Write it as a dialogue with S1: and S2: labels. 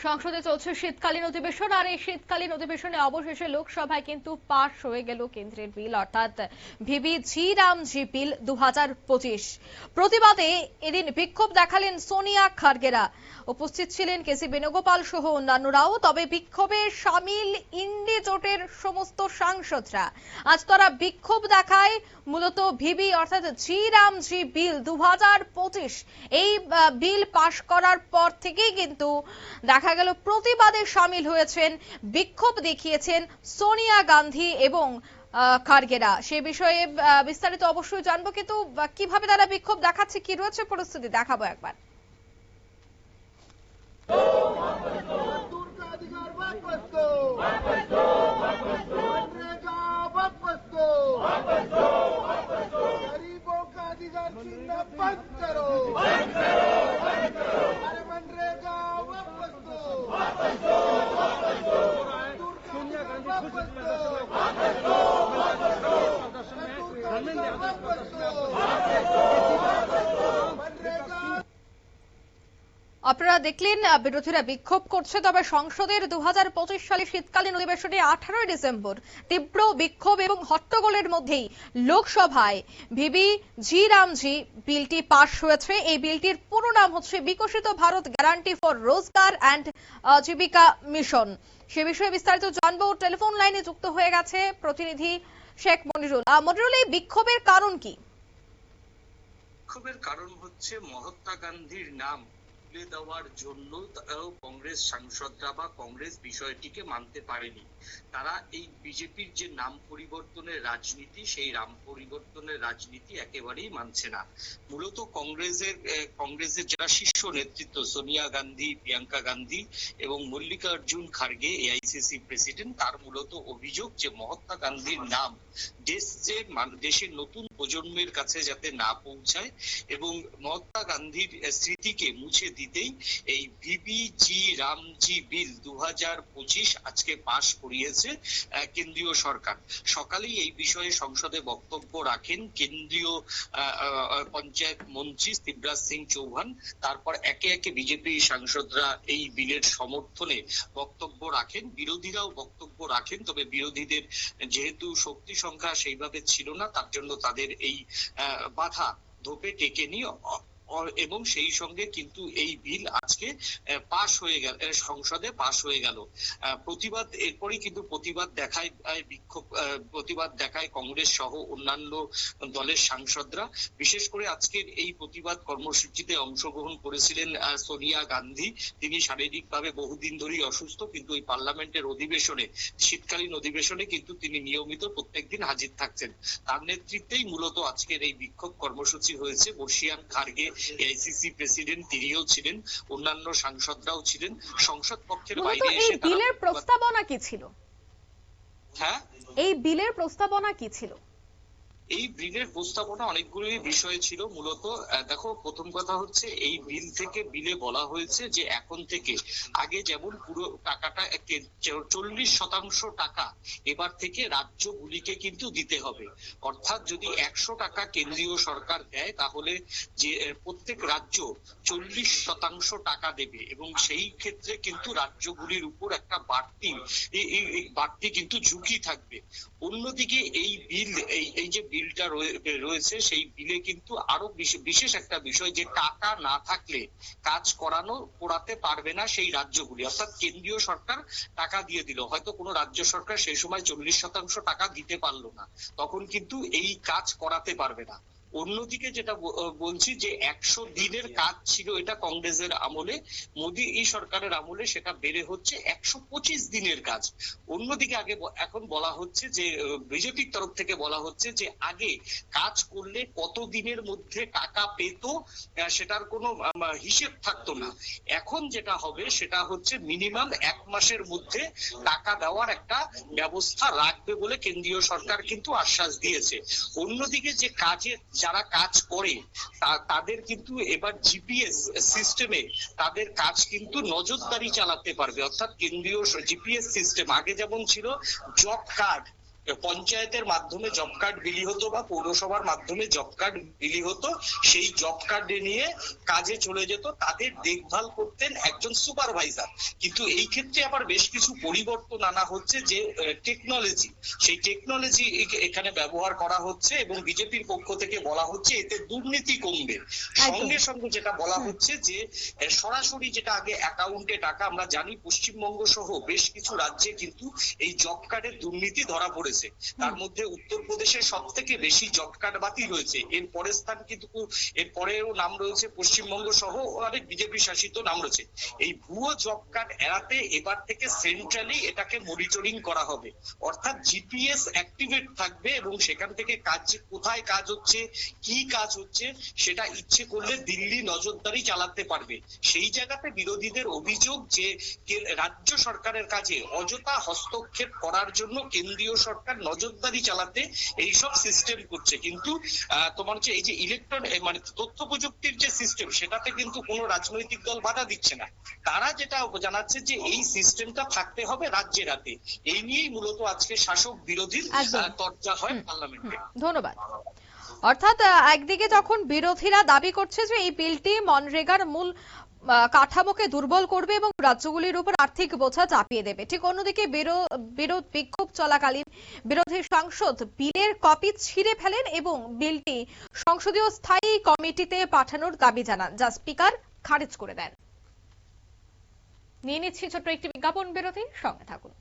S1: সংসদে চলছে শীতকালীন অধিবেশন আর এই শীতকালীন অধিবেশনে অবশেষে লোকসভায় কিন্তু পাশ হয়ে গেল কেন্দ্রের বিল অর্থাৎ ভিবি জি রামজি বিল 2025। প্রতিবাদে এদিন বিক্ষোভ দেখালেন সোনিয়া খার্গেরা। উপস্থিত ছিলেন কেসি বেণুগোপাল সহ অন্যান্যরাও। তবে বিক্ষোভে সামিল ইন্ডি জোটের সমস্ত সাংসদরা আজ তারা বিক্ষোভ দেখায় মূলত ভিবি অর্থাৎ জি রামজি বিল 2025 এই বিল পাশ করার পর থেকেই কিন্তু দেখা গেল প্রতিবাদে সামিল হয়েছেন, বিক্ষোভ দেখিয়েছেন সোনিয়া গান্ধী এবং খার্গেরা। সে বিষয়ে বিস্তারিত অবশ্যই জানবো, কিন্তু কিভাবে তারা বিক্ষোভ দেখাচ্ছে, কি রয়েছে পরিস্থিতি দেখাবো একবার। আপনারা দেখলেন বিরোধীরা বিক্ষোভ করছে। তবে সংসদের 2025 সালে শীতকালীন অধিবেশনে 18 ডিসেম্বর তীব্র বিক্ষোভ এবং হট্টগোলের মধ্যেই লোকসভায় ভিবি জি রামজি বিলটি পাশ হয়েছে। এই বিলটির পুরো নাম হচ্ছে বিকশিত ভারত গ্যারান্টি ফর রোজগার অ্যান্ড জীবিকা মিশন। সে বিষয়ে বিস্তারিত জানবো। টেলিফোন লাইনে যুক্ত হয়ে গেছে প্রতিনিধি শেখ মনিরুল। মনিরুল, এই বিক্ষোভের কারণ কি?
S2: বিক্ষোভের কারণ হচ্ছে মহাত্মা গান্ধীর নাম দেওয়ার জন্য কংগ্রেস সাংসদরা বা কংগ্রেস বিষয়টিকে মানতে পারেনি। তারা এই বিজেপির যে নাম পরিবর্তনের রাজনীতি, সেই নাম পরিবর্তনের রাজনীতি একেবারেই মানছে না। মূলত কংগ্রেসের যারা শীর্ষ নেতৃত্ব সোনিয়া গান্ধী, প্রিয়াঙ্কা গান্ধী এবং মল্লিকার্জুন খার্গে এআইসিসি প্রেসিডেন্ট, তার মূলত অভিযোগ যে মহাত্মা গান্ধীর নাম দেশের নতুন প্রজন্মের কাছে যাতে না পৌঁছায় এবং মহাত্মা গান্ধীর স্মৃতিকে মুছে দিতেই এই ভিবি জি রামজি বিল 2025 আজকে পাশ করিয়েছে কেন্দ্রীয় সরকার। সকালেই এই বিষয়ে সংসদে বক্তব্য রাখেন কেন্দ্রীয় পঞ্চায়েত মন্ত্রী শিবরাজ সিং চৌহান। তারপর একে একে বিজেপি সাংসদরা এই বিলের সমর্থনে বক্তব্য রাখেন, বিরোধীরাও বক্তব্য রাখেন। তবে বিরোধীদের যেহেতু শক্তি সংখ্যা সেইভাবে ছিল না, তার জন্য তাদের এই বাধা ধোপে টেকেনি এবং সেই সঙ্গে কিন্তু এই বিল আজকে পাশ হয়ে গেল, সংসদে পাশ হয়ে গেল। প্রতিবাদ এরপরই কিন্তু প্রতিবাদ দেখায় কংগ্রেস সহ অন্যান্য দলের সাংসদরা। বিশেষ করে আজকের এই প্রতিবাদ কর্মসূচিতে অংশগ্রহণ করেছিলেন সোনিয়া গান্ধী। তিনি শারীরিকভাবে বহুদিন ধরেই অসুস্থ, কিন্তু এই পার্লামেন্টের অধিবেশনে, শীতকালীন অধিবেশনে কিন্তু তিনি নিয়মিত প্রত্যেকদিন হাজির থাকছেন। তার নেতৃত্বেই মূলত আজকের এই বিক্ষোভ কর্মসূচি হয়েছে। বর্ষিয়ান খার্গে এআইসিসি প্রেসিডেন্ট, তিনিও ছিলেন, অন্যান্য সাংসদরাও ছিলেন। সংসদ কক্ষের বাইরে এসে
S1: এই বিলের প্রস্তাবনা কি ছিল?
S2: হ্যাঁ,
S1: এই বিলের প্রস্তাবনা কি ছিল?
S2: এই বিলের প্রস্তাবনা অনেকগুলি বিষয় ছিল। মূলত দেখো, প্রথম কথা হচ্ছে এই বিলে বলা হয়েছে যে এখন থেকে আগে যেমন পুরো টাকাটা 40% টাকা এবার থেকে রাজ্যগুলিকে কিন্তু দিতে হবে। অর্থাৎ যদি 100 টাকা কেন্দ্রীয় সরকার দেয়, তাহলে যে প্রত্যেক রাজ্য 40% টাকা দেবে এবং সেই ক্ষেত্রে কিন্তু রাজ্যগুলির উপর একটা বাড়তি কিন্তু ঝুঁকি থাকবে। অন্যদিকে এই বিল, এই যে বিলটা রয়েছে, সেই বিলে কিন্তু আরো বিশেষ একটা বিষয়, যে টাকা না থাকলে কাজ করাতে পারবে না সেই রাজ্যগুলি। অর্থাৎ কেন্দ্রীয় সরকার টাকা দিয়ে দিল, হয়তো কোনো রাজ্য সরকার সেই সময় 40% টাকা দিতে পারলো না, তখন কিন্তু এই কাজ করাতে পারবে না। অন্যদিকে যেটা বলছি, যে 100 দিনের কাজ ছিল এটা কংগ্রেসের আমলে, মোদী এই সরকারের আমলে সেটা বেড়ে হচ্ছে 125 দিনের কাজ। অন্যদিকে এখন বলা হচ্ছে যে বিজেপির তরফ থেকে বলা হচ্ছে যে আগে কাজ করলে কত দিনের মধ্যে টাকা পেত সেটার কোনো হিসেব থাকতো না। এখন যেটা হবে সেটা হচ্ছে মিনিমাম 1 মাসের মধ্যে টাকা দেওয়ার একটা ব্যবস্থা রাখবে বলে কেন্দ্রীয় সরকার কিন্তু আশ্বাস দিয়েছে। অন্যদিকে যে যারা কাজ করে তাদের কিন্তু এবার জিপিএস সিস্টেমে তাদের কাজ কিন্তু নজরদারি চালাতে পারবে। অর্থাৎ কেন্দ্রীয় জিপিএস সিস্টেম, আগে যেমন ছিল জব কার্ড, পঞ্চায়েতের মাধ্যমে জব কার্ড বিলি হতো বা পৌরসভার মাধ্যমে জব কার্ড বিলি হতো, সেই জব কার্ড নিয়ে কাজে চলে যেত, তাদের দেখভাল করতেন একজন সুপারভাইজার। কিন্তু এই ক্ষেত্রে আবার বেশ কিছু পরিবর্তন আনা হচ্ছে, যে টেকনোলজি, সেই টেকনোলজি এখানে ব্যবহার করা হচ্ছে এবং বিজেপির পক্ষ থেকে বলা হচ্ছে এতে দুর্নীতি কমবে। সঙ্গে সঙ্গে যেটা বলা হচ্ছে যে সরাসরি, যেটা আগে অ্যাকাউন্টে টাকা, আমরা জানি পশ্চিমবঙ্গ সহ বেশ কিছু রাজ্যে কিন্তু এই জব কার্ডের দুর্নীতি ধরা পড়েছে। তার মধ্যে উত্তরপ্রদেশের সব থেকে বেশি জব কার্ড বাতিল হয়েছে। এর পরের স্থান কিন্তু, এর পরেও নাম রয়েছে পশ্চিমবঙ্গ সহ অনেক বিজেপি শাসিত নাম রয়েছে। এই ভুয়ো জব কার্ড এড়াতে এবার থেকে সেন্ট্রালি এটাকে মনিটরিং করা হবে, অর্থাৎ জিপিএস অ্যাক্টিভেট থাকবে এবং সেখান থেকে কাজ, কোথায় কাজ হচ্ছে, কি কাজ হচ্ছে, সেটা ইচ্ছে করলে দিল্লি নজরদারি চালাতে পারবে। সেই জায়গাতে বিরোধীদের অভিযোগ যে রাজ্য সরকারের কাজে অযথা হস্তক্ষেপ করার জন্য কেন্দ্রীয় সরকার নজরদারি চালাতে এইসব সিস্টেম করছে। কিন্তু তোমার হচ্ছে এই যে মানে তথ্য প্রযুক্তির যে সিস্টেম, সেটাতে কিন্তু কোনো রাজনৈতিক দল বাধা দিচ্ছে না। তারা যেটা জানাচ্ছে যে এই সিস্টেমটা থাকতে হবে রাজ্যের হাতে। এই নিয়েই মূলত আজকে শাসক বিরোধীর চর্চা হয় পার্লামেন্টে।
S1: ধন্যবাদ। অর্থাৎ একদিকে যখন বিরোধীরা দাবি করছে যে এই বিলটি মনরেগার মূল কাঠামোকে দুর্বল করবে এবং রাজ্যগুলির উপর আর্থিক বোঝা চাপিয়ে দেবে, ঠিক অন্যদিকে বিরোধ বিক্ষোভ চলাকালীন বিরোধী সাংসদ বিলের কপি ছিঁড়ে ফেলেন এবং বিলটি সংসদীয় স্থায়ী কমিটিতে পাঠানোর দাবি জানান, যা স্পিকার খারিজ করে দেন। নিয়ে নিচ্ছি ছোট্ট একটি বিজ্ঞাপন বিরতি, সঙ্গে থাকুন।